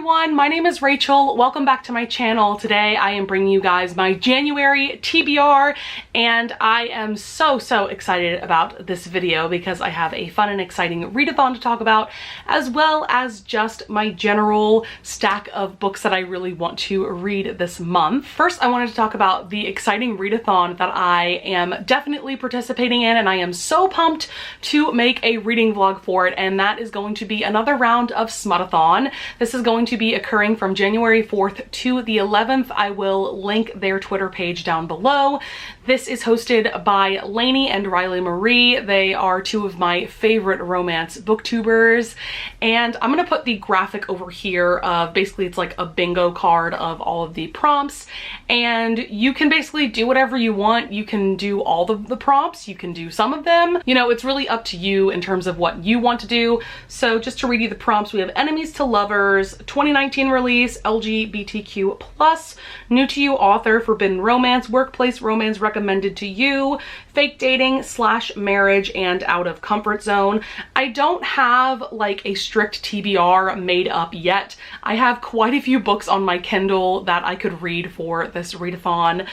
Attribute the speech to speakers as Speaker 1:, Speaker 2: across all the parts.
Speaker 1: everyone, my name is Rachel. Welcome back to my channel. Today I am bringing you guys my January TBR, and I am so excited about this video because I have a fun and exciting readathon to talk about, as well as just my general stack of books that I really want to read this month. First, I wanted to talk about the exciting readathon that I am definitely participating in, and I am so pumped to make a reading vlog for it, and that is going to be another round of Smutathon. This is going to be occurring from January 4th to the 11th. I will link their Twitter page down below. This is hosted by Lainey and Riley Marie. They are two of my favorite romance booktubers, and I'm gonna put the graphic over here of basically it's like a bingo card of all of the prompts, and you can basically do whatever you want. You can do all of the prompts, you can do some of them. You know, it's really up to you in terms of what you want to do. So just to read you the prompts, we have enemies to lovers, 2019 release, LGBTQ+, new to you author, forbidden romance, workplace romance recommended to you, fake dating / marriage, and out of comfort zone. I don't have like a strict TBR made up yet. I have quite a few books on my Kindle that I could read for this readathon.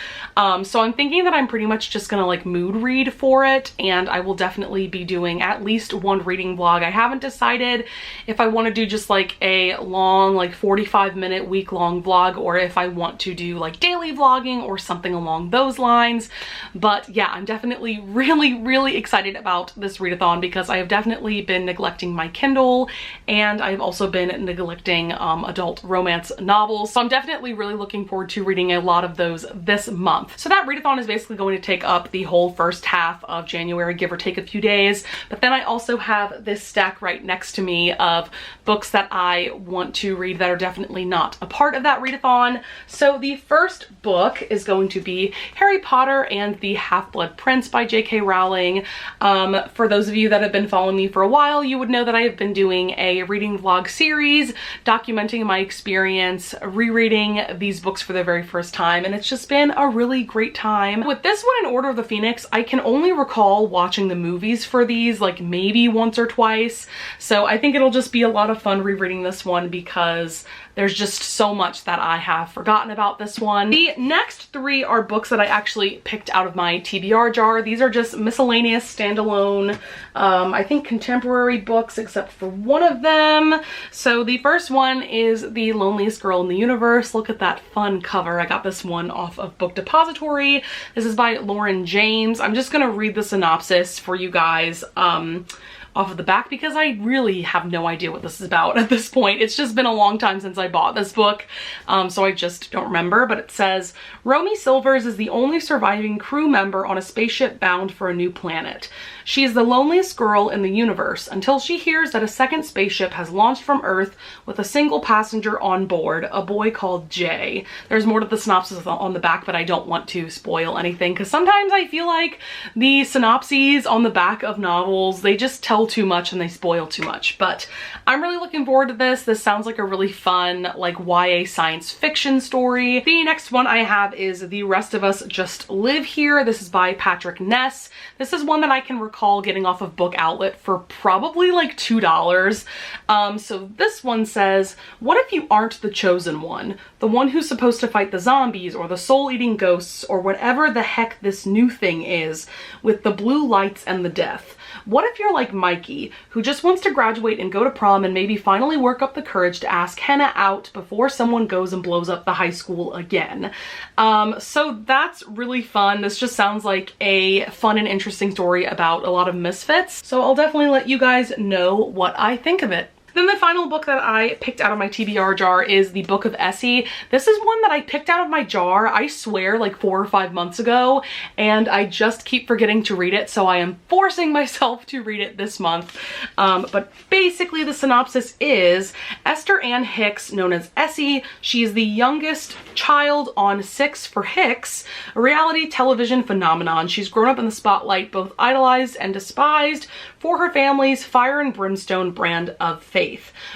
Speaker 1: So I'm thinking that I'm pretty much just gonna like mood read for it, and I will definitely be doing at least one reading vlog. I haven't decided if I want to do just like a long, like 45-minute week-long vlog, or if I want to do like daily vlogging or something along those lines. But yeah, I'm definitely really excited about this readathon because I have definitely been neglecting my Kindle, and I've also been neglecting adult romance novels. So I'm definitely really looking forward to reading a lot of those this month. So that readathon is basically going to take up the whole first half of January, give or take a few days. But then I also have this stack right next to me of books that I want to read that are definitely not a part of that readathon. So the first book is going to be Harry Potter and the Half-Blood Prince by J.K. Rowling. For those of you that have been following me for a while, you would know that I have been doing a reading vlog series documenting my experience rereading these books for the very first time, and it's just been a really great time. With this one, in Order of the Phoenix, I can only recall watching the movies for these like maybe once or twice, so I think it'll just be a lot of fun rereading this one because there's just so much that I have forgotten about this one. The next three are books that I actually picked out of my TBR jar. These are just miscellaneous standalone, I think contemporary books except for one of them. So the first one is The Loneliest Girl in the Universe. Look at that fun cover. I got this one off of Book Depository. This is by Lauren James. I'm just gonna read the synopsis for you guys off of the back because I really have no idea what this is about at this point. It's just been a long time since I bought this book, so I just don't remember, but it says, Romy Silvers is the only surviving crew member on a spaceship bound for a new planet. She is the loneliest girl in the universe until she hears that a second spaceship has launched from Earth with a single passenger on board, a boy called Jay. There's more to the synopsis on the back, but I don't want to spoil anything because sometimes I feel like the synopses on the back of novels, they just tell too much and they spoil too much. But I'm really looking forward to this. This sounds like a really fun like YA science fiction story. The next one I have is The Rest of Us Just Live Here. This is by Patrick Ness. This is one that I can recall getting off of Book Outlet for probably like $2. So this one says, what if you aren't the chosen one? The one who's supposed to fight the zombies or the soul-eating ghosts or whatever the heck this new thing is with the blue lights and the death? What if you're like Mikey, who just wants to graduate and go to prom and maybe finally work up the courage to ask Henna out before someone goes and blows up the high school again? So that's really fun. This just sounds like a fun and interesting story about a lot of misfits. So I'll definitely let you guys know what I think of it. Then the final book that I picked out of my TBR jar is The Book of Essie. This is one that I picked out of my jar, I swear, like 4 or 5 months ago, and I just keep forgetting to read it, so I am forcing myself to read it this month. But basically the synopsis is Esther Ann Hicks, known as Essie, she is the youngest child on 6 for Hicks, a reality television phenomenon. She's grown up in the spotlight, both idolized and despised for her family's fire and brimstone brand of faith.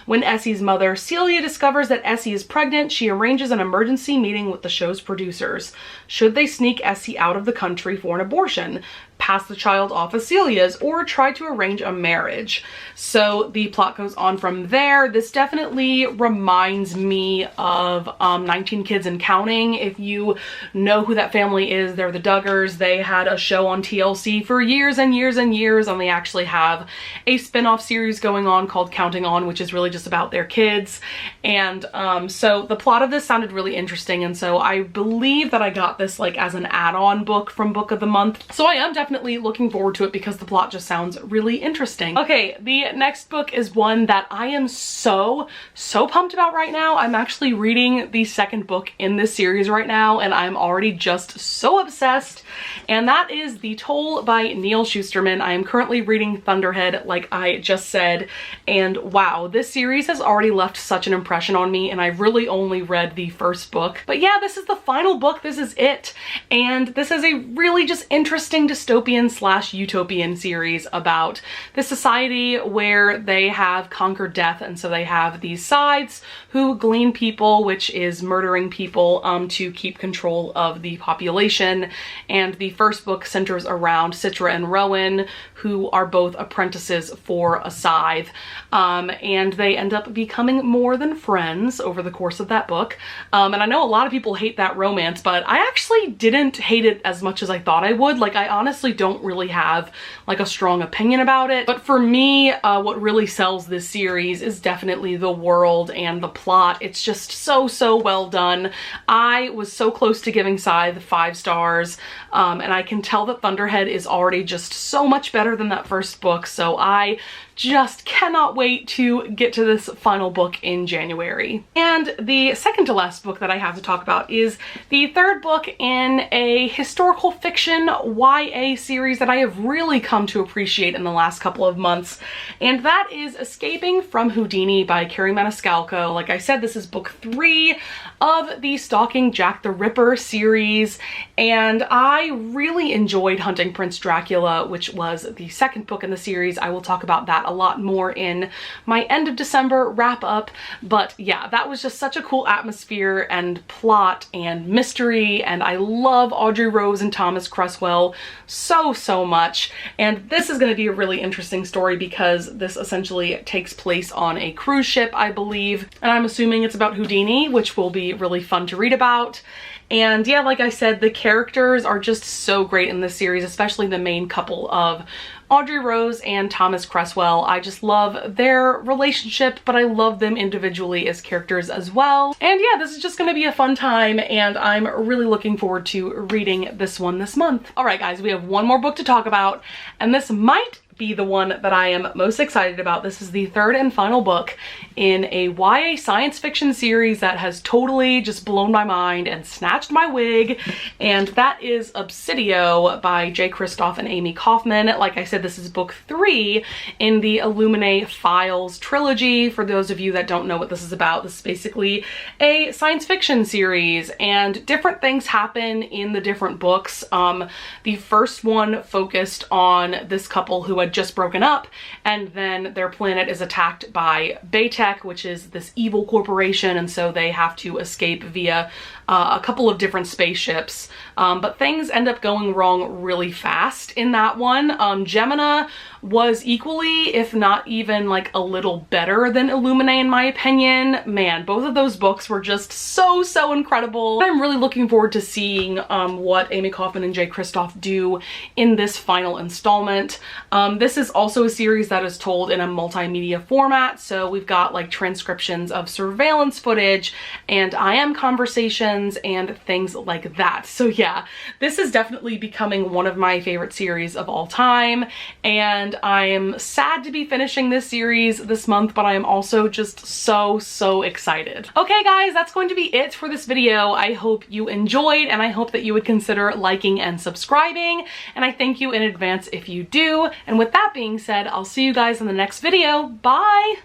Speaker 1: When Essie's mother, Celia, discovers that Essie is pregnant, she arranges an emergency meeting with the show's producers. Should they sneak Essie out of the country for an abortion? pass the child off as Celia's or try to arrange a marriage. So the plot goes on from there. This definitely reminds me of 19 Kids and Counting. If you know who that family is, they're the Duggars. They had a show on TLC for years and years and years, and they actually have a spin-off series going on called Counting On, which is really just about their kids. And so the plot of this sounded really interesting, and so I believe that I got this like as an add-on book from Book of the Month. So I am definitely looking forward to it because the plot just sounds really interesting. Okay, the next book is one that I am so pumped about right now. I'm actually reading the second book in this series right now, and I'm already just so obsessed, and that is The Toll by Neil Shusterman. I am currently reading Thunderhead, like I just said, and wow, this series has already left such an impression on me, and I've really only read the first book. But yeah, this is the final book, this is it, and this is a really just interesting dystopian slash utopian series about the society where they have conquered death, and so they have these sides who glean people, which is murdering people to keep control of the population. And the first book centers around Citra and Rowan, who are both apprentices for a scythe, and they end up becoming more than friends over the course of that book. And I know a lot of people hate that romance, but I actually didn't hate it as much as I thought I would. Like, I honestly don't really have like a strong opinion about it, but for me, what really sells this series is definitely the world and the plot. It's just so well done. I was so close to giving Scythe 5 stars, and I can tell that Thunderhead is already just so much better than that first book, so I just cannot wait to get to this final book in January. And the second to last book that I have to talk about is the third book in a historical fiction YA series that I have really come to appreciate in the last couple of months, and that is Escaping from Houdini by Carrie Maniscalco. Like I said, this is book 3 of the Stalking Jack the Ripper series, and I really enjoyed Hunting Prince Dracula, which was the second book in the series. I will talk about that a lot more in my end of December wrap up, but yeah, that was just such a cool atmosphere and plot and mystery, and I love Audrey Rose and Thomas Cresswell so much. And this is going to be a really interesting story because this essentially takes place on a cruise ship, I believe, and I'm assuming it's about Houdini, which will be really fun to read about. And yeah, like I said, the characters are just so great in this series, especially the main couple of Audrey Rose and Thomas Cresswell. I just love their relationship, but I love them individually as characters as well. And yeah, this is just gonna be a fun time, and I'm really looking forward to reading this one this month. All right, guys, we have one more book to talk about, and this might be the one that I am most excited about. This is the third and final book in a YA science fiction series that has totally just blown my mind and snatched my wig, and that is Obsidio by Jay Kristoff and Amy Kaufman. Like I said, this is book 3 in the Illuminae Files trilogy. For those of you that don't know what this is about, this is basically a science fiction series, and different things happen in the different books. The first one focused on this couple who had just broken up, and then their planet is attacked by Baytech, which is this evil corporation, and so they have to escape via a couple of different spaceships. But things end up going wrong really fast in that one. Gemina was equally, if not even like a little better than Illuminae in my opinion. Man, both of those books were just so incredible. I'm really looking forward to seeing what Amy Kaufman and Jay Kristoff do in this final installment. This is also a series that is told in a multimedia format, so we've got like transcriptions of surveillance footage and IM conversations and things like that. So yeah, this is definitely becoming one of my favorite series of all time, and I am sad to be finishing this series this month, but I am also just so excited. Okay guys, that's going to be it for this video. I hope you enjoyed, and I hope that you would consider liking and subscribing, and I thank you in advance if you do. And with that being said, I'll see you guys in the next video. Bye!